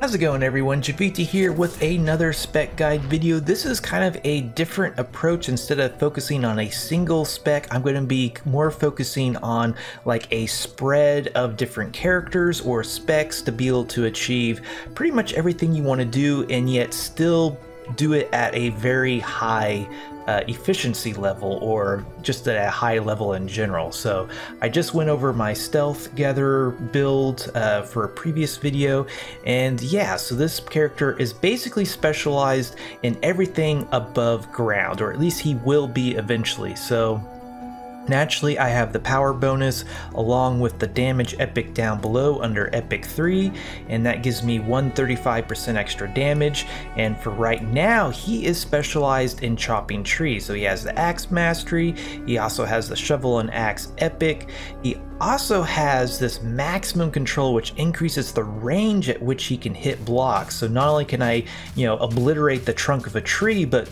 How's it going, everyone? Jiivita here with another spec guide video. This is kind of a different approach. Instead of focusing on a single spec, I'm going to be more focusing on like a spread of different characters or specs to be able to achieve pretty much everything you want to do and yet still do it at a very high efficiency level, or just at a high level in general. So I just went over my stealth gatherer build for a previous video, and yeah, so this character is basically specialized in everything above ground, or at least he will be eventually. So naturally, I have the power bonus along with the damage epic down below under epic 3, and that gives me 135% extra damage. And for right now, he is specialized in chopping trees. So he has the axe mastery, he also has the shovel and axe epic, he also has this maximum control which increases the range at which he can hit blocks. So not only can I, obliterate the trunk of a tree, but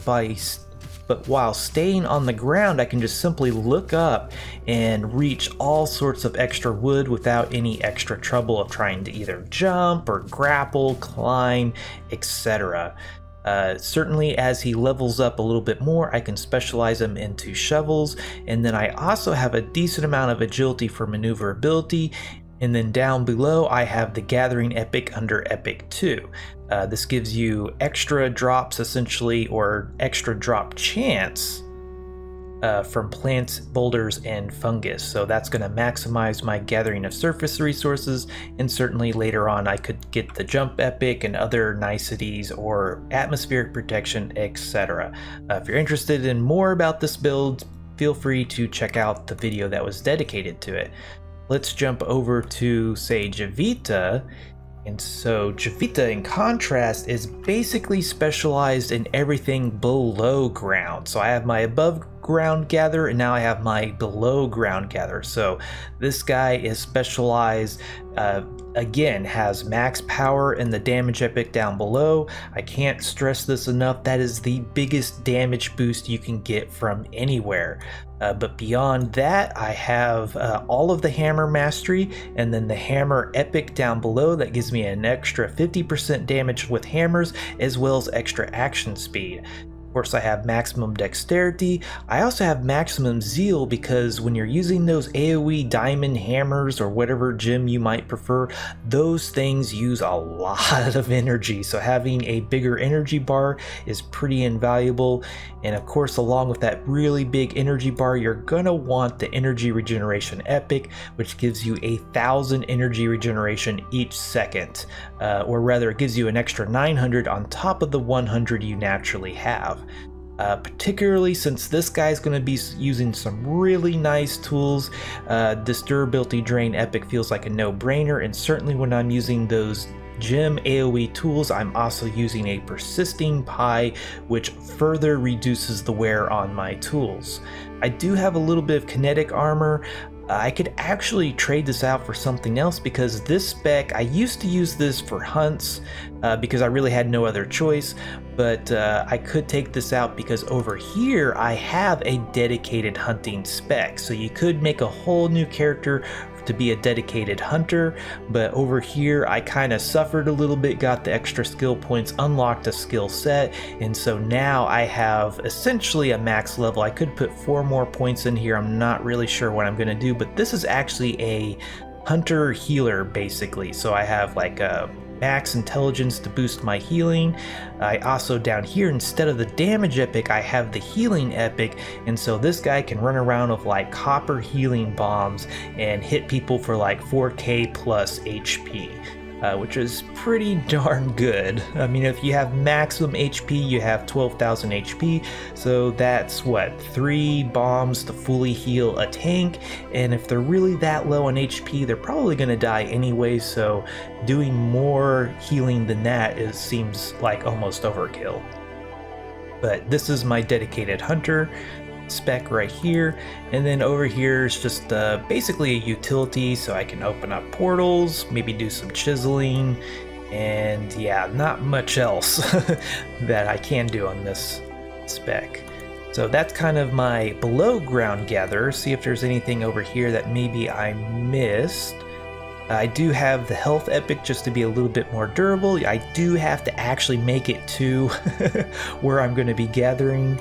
while staying on the ground, I can just simply look up and reach all sorts of extra wood without any extra trouble of trying to either jump or grapple, climb, etc. Certainly as he levels up a little bit more, I can specialize him into shovels, and then I also have a decent amount of agility for maneuverability. And then down below, I have the Gathering Epic under Epic 2. This gives you extra drops, essentially, or extra drop chance from plants, boulders, and fungus. So that's going to maximize my gathering of surface resources, and certainly later on I could get the Jump Epic and other niceties or atmospheric protection, etc. If you're interested in more about this build, feel free to check out the video that was dedicated to it. Let's jump over to, say, Jiivita. And so Jiivita, in contrast, is basically specialized in everything below ground. So I have my above ground gatherer, and now I have my below ground gatherer. So this guy is specialized, again, has max power in the damage epic down below. I can't stress this enough, that is the biggest damage boost you can get from anywhere. But beyond that, I have all of the hammer mastery, and then the hammer epic down below that gives me an extra 50% damage with hammers, as well as extra action speed. Of course, I have maximum dexterity. I also have maximum zeal, because when you're using those AoE diamond hammers or whatever gem you might prefer, those things use a lot of energy. So having a bigger energy bar is pretty invaluable. And of course, along with that really big energy bar, you're gonna want the energy regeneration epic, which gives you 1,000 energy regeneration each second. Or rather, it gives you an extra 900 on top of the 100 you naturally have. Particularly since this guy's going to be using some really nice tools, this durability drain epic feels like a no-brainer, and certainly when I'm using those gem AoE tools, I'm also using a persisting pie, which further reduces the wear on my tools. I do have a little bit of kinetic armor. I could actually trade this out for something else, because this spec, I used to use this for hunts because I really had no other choice, but I could take this out because over here I have a dedicated hunting spec. So you could make a whole new character to be a dedicated hunter, but over here I kind of suffered a little bit, got the extra skill points, unlocked a skill set, and so now I have essentially a max level. I could put 4 more points in here. I'm not really sure what I'm going to do, but this is actually a hunter healer basically. So I have like a max intelligence to boost my healing. I also down here, instead of the damage epic, I have the healing epic, and so this guy can run around with like copper healing bombs and hit people for like 4k plus HP. Which is pretty darn good. I mean, if you have maximum HP, you have 12,000 HP, so that's what, 3 bombs to fully heal a tank, and if they're really that low on HP, they're probably gonna die anyway, so doing more healing than that seems like almost overkill. But this is my dedicated hunter spec right here, and then over here is just basically a utility, so I can open up portals, maybe do some chiseling, and yeah, not much else that I can do on this spec. So that's kind of my below ground gatherer. See if there's anything over here that maybe I missed. I do have the health epic just to be a little bit more durable. I do have to actually make it to where I'm going to be gathering.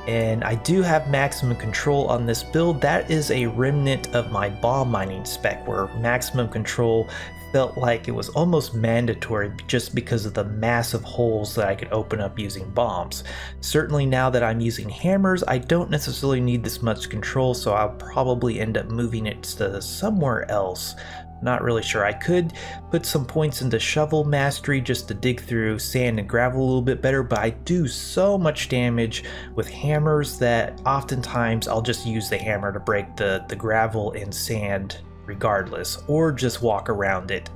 And I do have maximum control on this build. That is a remnant of my bomb mining spec, where maximum control felt like it was almost mandatory just because of the massive holes that I could open up using bombs. Certainly now that I'm using hammers, I don't necessarily need this much control, so I'll probably end up moving it to somewhere else. Not really sure. I could put some points into shovel mastery just to dig through sand and gravel a little bit better, but I do so much damage with hammers that oftentimes I'll just use the hammer to break the gravel and sand regardless, or just walk around it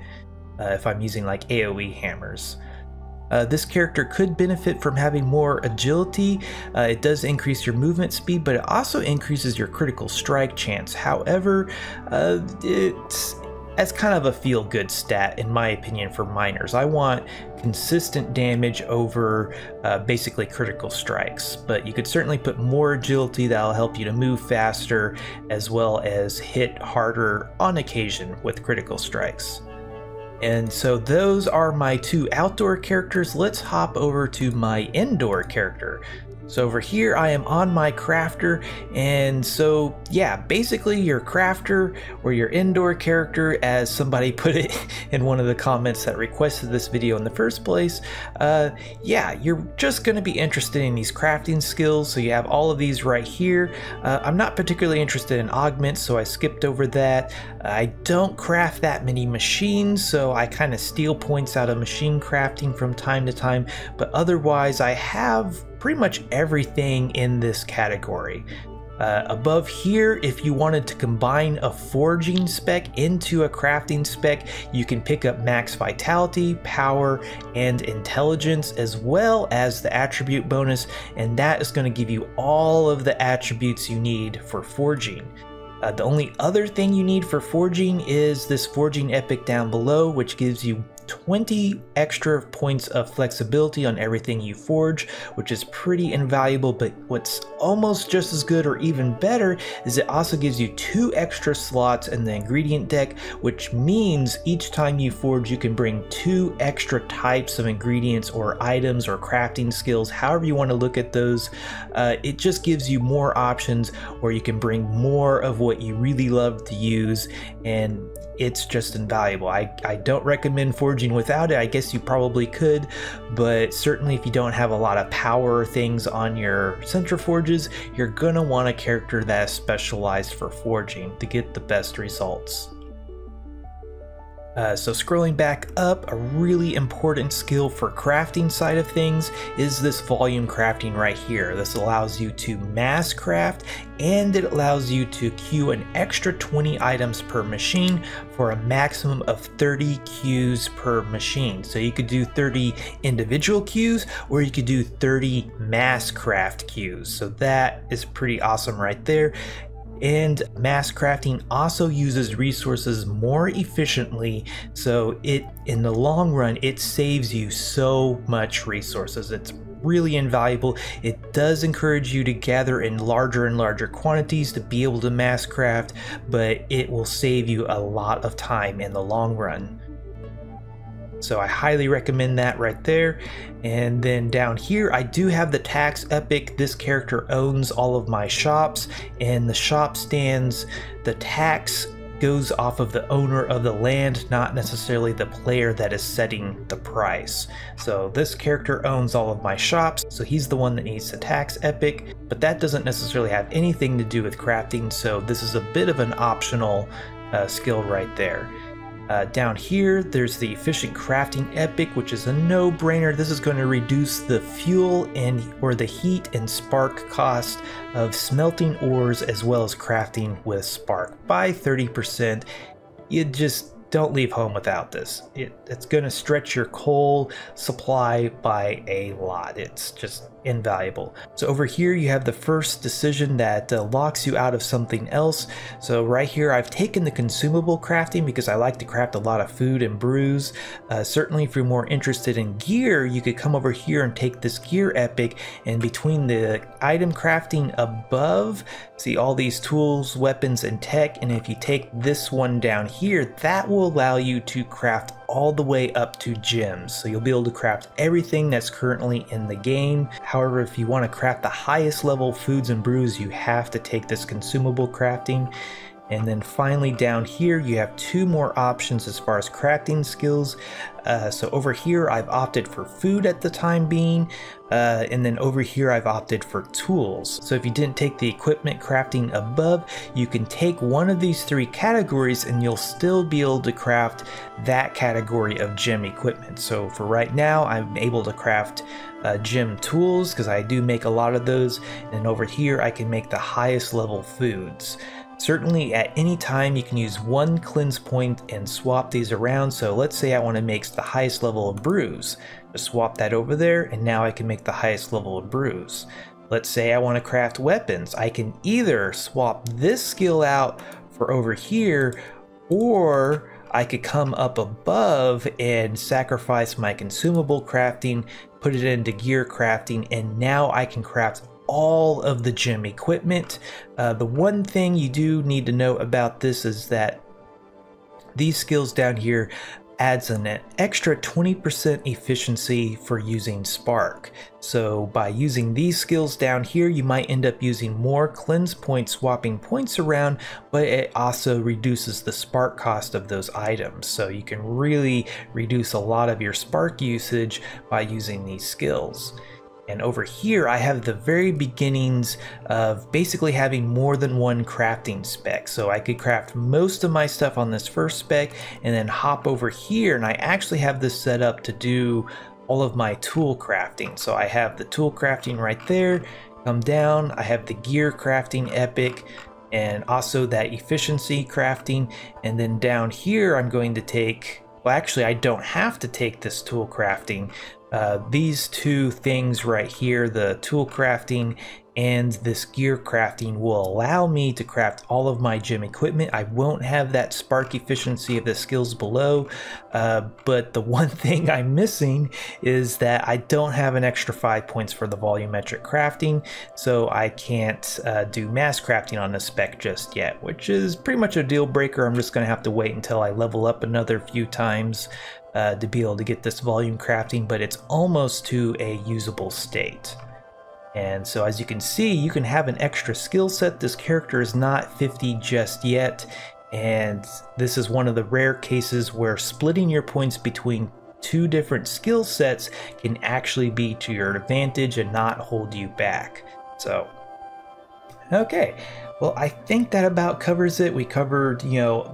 if I'm using like AoE hammers. This character could benefit from having more agility. It does increase your movement speed, but it also increases your critical strike chance. However, that's kind of a feel-good stat in my opinion for miners. I want consistent damage over basically critical strikes, but you could certainly put more agility that'll help you to move faster as well as hit harder on occasion with critical strikes. And so those are my two outdoor characters. Let's hop over to my indoor character. So over here I am on my crafter, and so yeah, basically your crafter or your indoor character, as somebody put it in one of the comments that requested this video in the first place, yeah, you're just going to be interested in these crafting skills. So you have all of these right here. I'm not particularly interested in augments, so I skipped over that. I don't craft that many machines, so I kind of steal points out of machine crafting from time to time, but otherwise I have pretty much everything in this category. Above here, if you wanted to combine a forging spec into a crafting spec, you can pick up max vitality, power, and intelligence, as well as the attribute bonus, and that is going to give you all of the attributes you need for forging. The only other thing you need for forging is this forging epic down below, which gives you 20 extra points of flexibility on everything you forge, which is pretty invaluable. But what's almost just as good or even better is it also gives you 2 extra slots in the ingredient deck, which means each time you forge you can bring 2 extra types of ingredients or items or crafting skills, however you want to look at those. It just gives you more options where you can bring more of what you really love to use, and it's just invaluable. I don't recommend forging without it. I guess you probably could, but certainly if you don't have a lot of power things on your centriforges, you're gonna want a character that is specialized for forging to get the best results. So scrolling back up, a really important skill for crafting side of things is this volume crafting right here. This allows you to mass craft, and it allows you to queue an extra 20 items per machine for a maximum of 30 queues per machine. So you could do 30 individual queues, or you could do 30 mass craft queues. So that is pretty awesome right there. And mass crafting also uses resources more efficiently, so in the long run it saves you so much resources. It's really invaluable. It does encourage you to gather in larger and larger quantities to be able to mass craft, but it will save you a lot of time in the long run. So I highly recommend that right there. And then down here I do have the tax epic. This character owns all of my shops, and the shop stands, the tax goes off of the owner of the land, not necessarily the player that is setting the price. So this character owns all of my shops, so he's the one that needs the tax epic, but that doesn't necessarily have anything to do with crafting, so this is a bit of an optional skill right there. Down here, there's the efficient crafting epic, which is a no-brainer. This is going to reduce the fuel or the heat and spark cost of smelting ores as well as crafting with spark by 30%. You just don't leave home without this. It's going to stretch your coal supply by a lot. It's just invaluable. So over here you have the first decision that locks you out of something else. So right here I've taken the consumable crafting because I like to craft a lot of food and brews. Certainly if you're more interested in gear, you could come over here and take this gear epic, and between the item crafting above, see all these tools, weapons, and tech, and if you take this one down here, that will will allow you to craft all the way up to gems. So you'll be able to craft everything that's currently in the game. However, if you want to craft the highest level foods and brews, you have to take this consumable crafting. And then finally down here, you have two more options as far as crafting skills. So over here, I've opted for food at the time being. And then over here, I've opted for tools. So if you didn't take the equipment crafting above, you can take one of these three categories and you'll still be able to craft that category of gem equipment. So for right now, I'm able to craft gem tools because I do make a lot of those. And over here, I can make the highest level foods. Certainly at any time you can use one cleanse point and swap these around. So let's say I want to make the highest level of brews. Just swap that over there and now I can make the highest level of brews. Let's say I want to craft weapons. I can either swap this skill out for over here, or I could come up above and sacrifice my consumable crafting, put it into gear crafting, and now I can craft all of the gem equipment. The one thing you do need to know about this is that these skills down here adds an extra 20% efficiency for using Spark. So by using these skills down here, you might end up using more cleanse points, swapping points around, but it also reduces the Spark cost of those items. So you can really reduce a lot of your Spark usage by using these skills. And over here, I have the very beginnings of basically having more than one crafting spec. So I could craft most of my stuff on this first spec and then hop over here, and I actually have this set up to do all of my tool crafting. So I have the tool crafting right there. Come down, I have the gear crafting epic, and also that efficiency crafting. And then down here, I'm going to take, well, actually, I don't have to take this tool crafting. These two things right here, the tool crafting and this gear crafting, will allow me to craft all of my gem equipment. I won't have that Spark efficiency of the skills below, but the one thing I'm missing is that I don't have an extra 5 points for the volumetric crafting, so I can't do mass crafting on this spec just yet, which is pretty much a deal breaker. I'm just going to have to wait until I level up another few times to be able to get this volume crafting, but it's almost to a usable state. And so as you can see, you can have an extra skill set. This character is not 50 just yet, and this is one of the rare cases where splitting your points between two different skill sets can actually be to your advantage and not hold you back. So, okay. Well, I think that about covers it. We covered,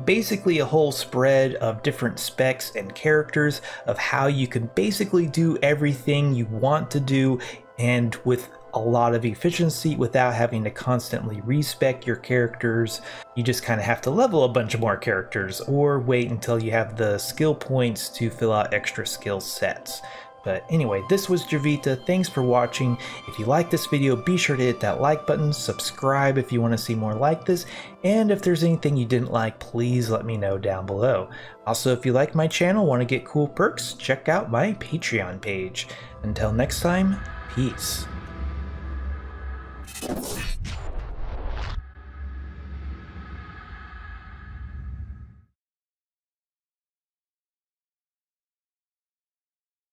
basically a whole spread of different specs and characters of how you can basically do everything you want to do, and with a lot of efficiency without having to constantly respec your characters. You just kind of have to level a bunch of more characters or wait until you have the skill points to fill out extra skill sets. But anyway, this was Jiivita. Thanks for watching. If you like this video, be sure to hit that like button, subscribe if you want to see more like this, and if there's anything you didn't like, please let me know down below. Also, if you like my channel, want to get cool perks, check out my Patreon page. Until next time, peace.